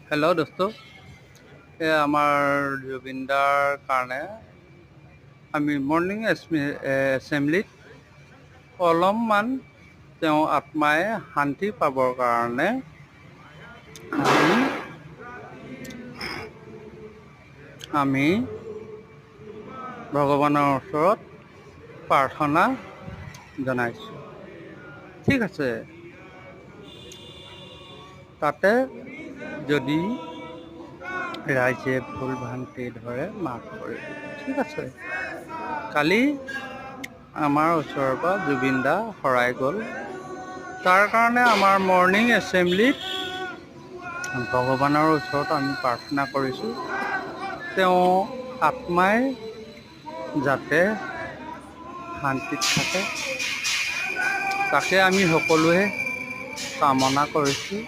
Hello' দোস্ত, আমাৰ জুবিনদাৰ কাৰণে আমি মৰ্ণিং এছেম্বলিত অলপমান তেওঁ আত্মাই শান্তি পাবৰ কাৰণে আমি ভগৱানৰ ওচৰত প্ৰাৰ্থনা জনাইছোঁ। ঠিক আছে, তাতে যদি ৰাইজে ভুল ভ্ৰান্তি ধৰে মাফ কৰিব। ঠিক আছে, কালি আমাৰ ওচৰৰ পৰা জুবিনদা হৰাই গ'ল। তাৰ কাৰণে আমাৰ মৰ্ণিং এছেম্বলিত ভগৱানৰ ওচৰত আমি প্ৰাৰ্থনা কৰিছোঁ, তেওঁ আত্মাই যাতে শান্তিত থাকে, তাকে আমি সকলোৱে কামনা কৰিছোঁ।